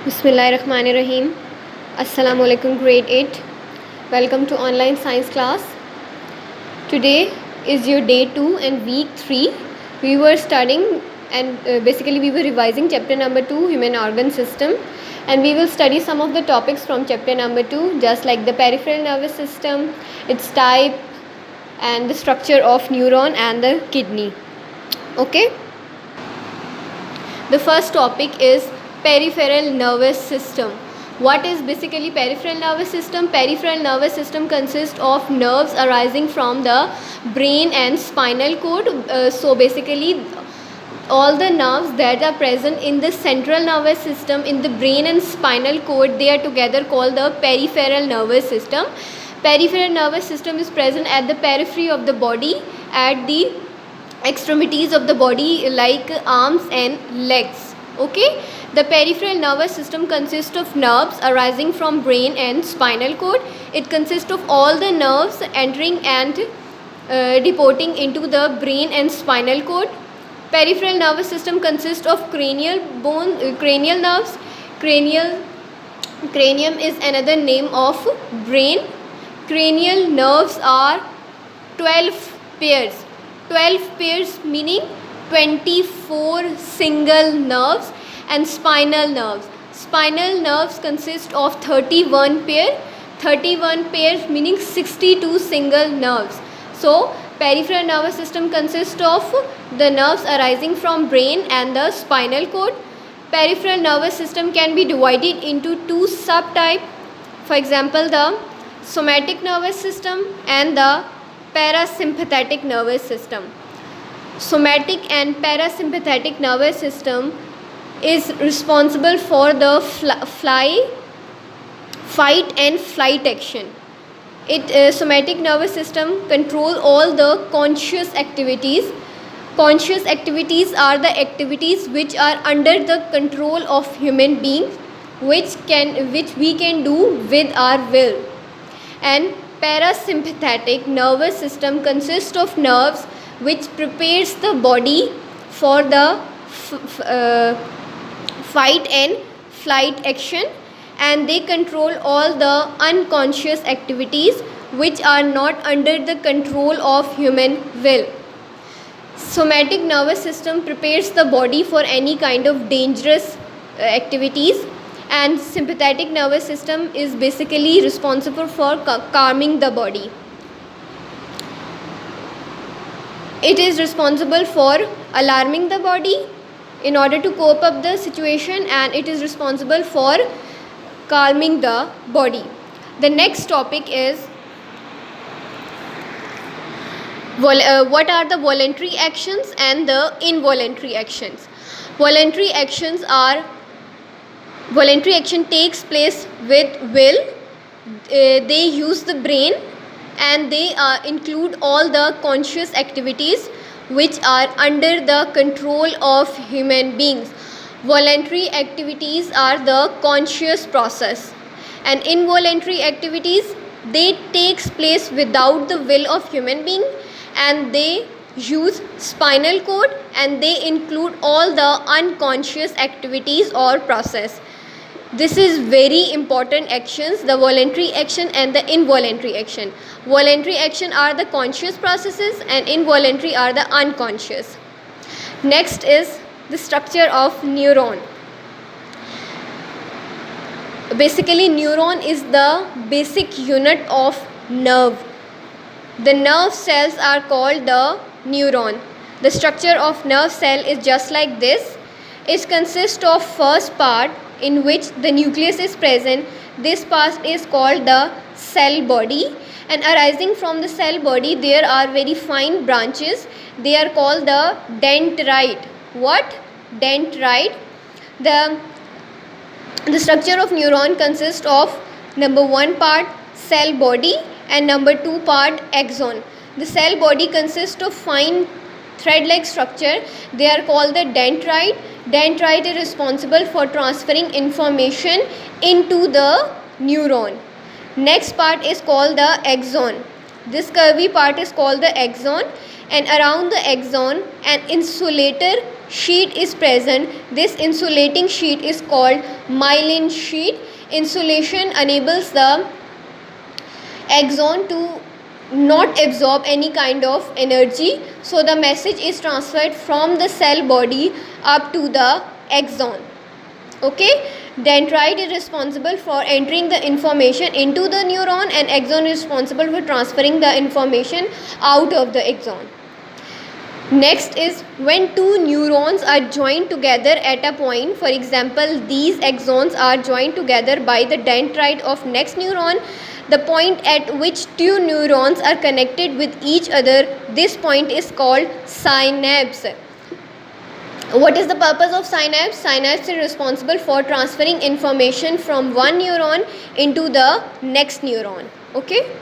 Bismillahirrahmanirrahim. Assalamu alaikum grade 8. Welcome to online science class. Today is your day 2 and week 3. We were studying and basically we were revising chapter number 2, human organ system, and we will study some of the topics from chapter number 2, just like the peripheral nervous system, its type, and the structure of neuron and the kidney. Okay, the first topic is peripheral nervous system. What is basically peripheral nervous system? Peripheral nervous system consists of nerves arising from the brain and spinal cord. So basically all the nerves that are present in the central nervous system, in the brain and spinal cord, they are together called the peripheral nervous system. Peripheral nervous system is present at the periphery of the body, at the extremities of the body like arms and legs. Okay, the peripheral nervous system consists of nerves arising from brain and spinal cord. It consists of all the nerves entering and deporting into the brain and spinal cord. Peripheral nervous system consists of cranial nerves. Cranium is another name of brain. Cranial nerves are 12 pairs. 12 pairs meaning 24 single nerves, and spinal nerves consist of 31 pair. 31 pairs meaning 62 single nerves. So peripheral nervous system consists of the nerves arising from brain and the spinal cord. Peripheral nervous system can be divided into two subtypes. For example, the somatic nervous system and the parasympathetic nervous system. Somatic and parasympathetic nervous system is responsible for the fight and flight action. Somatic nervous system control all the conscious activities. Conscious activities are the activities which are under the control of human beings, which we can do with our will. And parasympathetic nervous system consists of nerves which prepares the body for the fight and flight action, and they control all the unconscious activities which are not under the control of human will. Somatic nervous system prepares the body for any kind of dangerous activities, and sympathetic nervous system is basically responsible for calming the body. It is responsible for alarming the body in order to cope up the situation, and it is responsible for calming the body. The next topic is what are the voluntary actions and the involuntary actions. Voluntary action takes place with will. They use the brain, and they include all the conscious activities which are under the control of human beings. Voluntary activities are the conscious process, and involuntary activities, they takes place without the will of human being, and they use spinal cord, and they include all the unconscious activities or process. This is very important actions, the voluntary action and the involuntary action. Voluntary action are the conscious processes, and involuntary are the unconscious. Next is the structure of neuron. Basically, neuron is the basic unit of nerve. The nerve cells are called the neuron. The structure of nerve cell is just like this. It consists of first part, in which the nucleus is present. This part is called the cell body, and arising from the cell body there are very fine branches. They are called the dendrite. What? Dendrite. The structure of neuron consists of number 1 part cell body and number 2 part axon. The cell body consists of fine thread-like structure. They are called the dendrite. Dendrite is responsible for transferring information into the neuron. Next part is called the axon. This curvy part is called the axon, and around the axon an insulator sheet is present. This insulating sheet is called myelin sheet. Insulation enables the axon to not absorb any kind of energy, so the message is transferred from the cell body up to the axon. Okay, dendrite is responsible for entering the information into the neuron, and axon is responsible for transferring the information out of the axon. Next is when two neurons are joined together at a point. For example, these axons are joined together by the dendrite of next neuron. The point at which two neurons are connected with each other, this point is called synapse. What is the purpose of synapse? Synapse is responsible for transferring information from one neuron into the next neuron. Okay.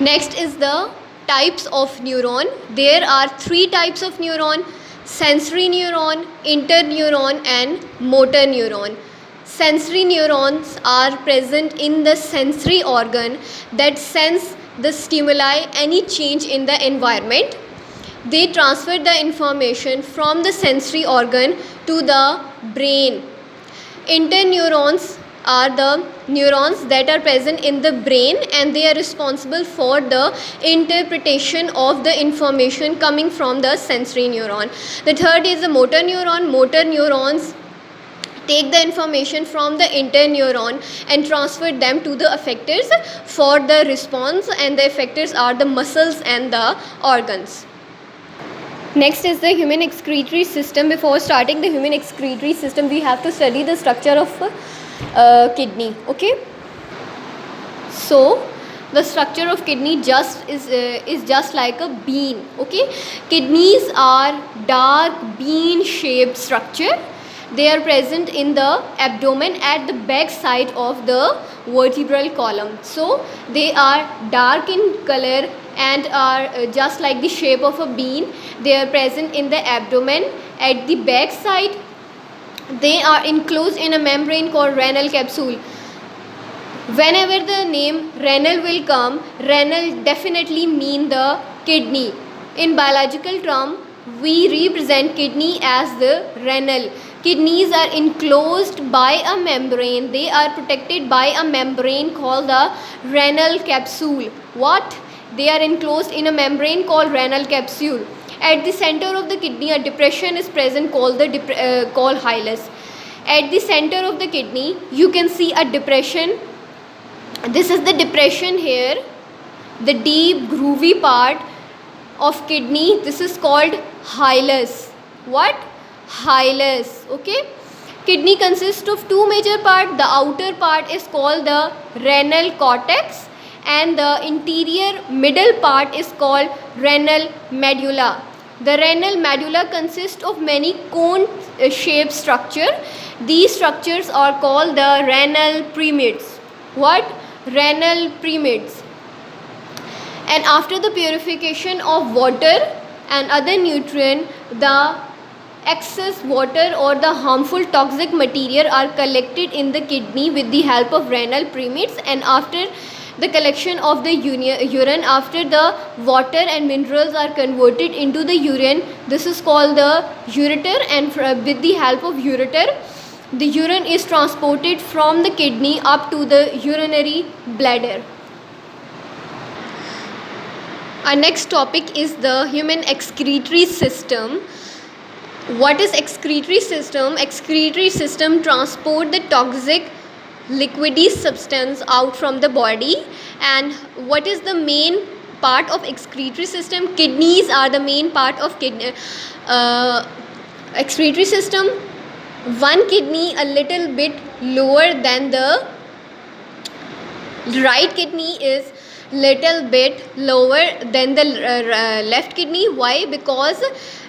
Next is the types of neuron. There are three types of neuron: sensory neuron, interneuron, and motor neuron. Sensory neurons are present in the sensory organ that sense the stimuli, any change in the environment. They transfer the information from the sensory organ to the brain. Interneurons are the neurons that are present in the brain, and they are responsible for the interpretation of the information coming from the sensory neuron. The third is the motor neuron. Motor neurons take the information from the interneuron and transfer them to the effectors for the response, and the effectors are the muscles and the organs. Next is the human excretory system. Before starting the human excretory system, we have to study the structure of kidney. Okay, so the structure of kidney is just like a bean. Okay, kidneys are dark bean shaped structure. They are present in the abdomen at the back side of the vertebral column. So they are dark in color and are just like the shape of a bean. They are present in the abdomen at the back side. They are enclosed in a membrane called renal capsule. Whenever the name renal will come, renal definitely mean the kidney. In biological term, we represent kidney as the renal. Kidneys are enclosed by a membrane. They are protected by a membrane called the renal capsule. What? They are enclosed in a membrane called renal capsule. At the center of the kidney, a depression is present called called hilus. At the center of the kidney, you can see a depression. This is the depression here, the deep groovy part of kidney. This is called hilus. What? Hilus. Okay. Kidney consists of two major parts. The outer part is called the renal cortex, and the interior middle part is called renal medulla. The renal medulla consists of many cone shaped structure. These structures are called the renal premids. What? Renal premids. And after the purification of water and other nutrient, the excess water or the harmful toxic material are collected in the kidney with the help of renal premids, and after the collection of the urine, after the water and minerals are converted into the urine, this is called the ureter, and with the help of ureter, the urine is transported from the kidney up to the urinary bladder. Our next topic is the human excretory system. What is excretory system? Excretory system transport the toxic liquidy substance out from the body. And what is the main part of excretory system? Kidneys are the main part of excretory system. One kidney a little bit lower than the right kidney is little bit lower than the left kidney. Why? Because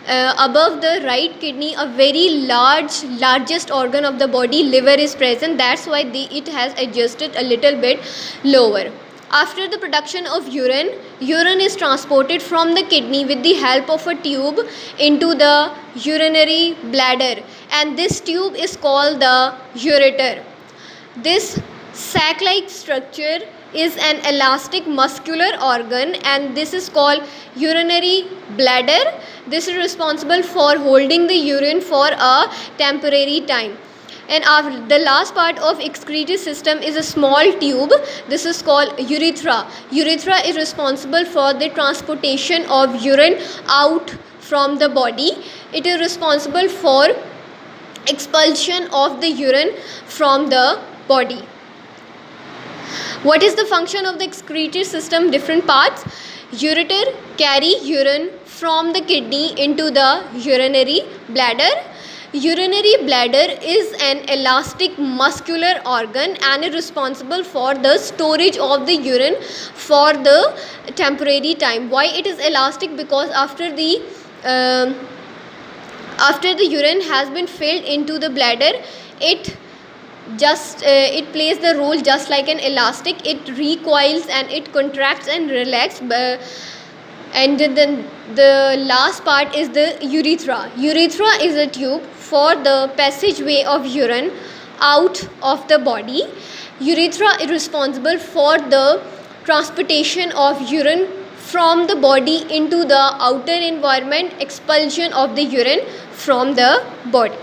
above the right kidney a very largest organ of the body, liver, is present. That's why it has adjusted a little bit lower. After the production of urine is transported from the kidney with the help of a tube into the urinary bladder, and this tube is called the ureter. This sac-like structure is an elastic muscular organ, and this is called urinary bladder. This is responsible for holding the urine for a temporary time. And the last part of excretory system is a small tube. This is called urethra. Urethra is responsible for the transportation of urine out from the body. It is responsible for expulsion of the urine from the body. What is the function of the excretory system? Different parts. Ureter carry urine from the kidney into the urinary bladder. Urinary bladder is an elastic muscular organ and is responsible for the storage of the urine for the temporary time. Why it is elastic? Because after the urine has been filled into the bladder, it plays the role just like an elastic. It recoils and it contracts and relaxes. And then the last part is the urethra. Urethra is a tube for the passageway of urine out of the body. Urethra is responsible for the transportation of urine from the body into the outer environment, expulsion of the urine from the body.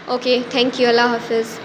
Okay, thank you. Allah Hafiz.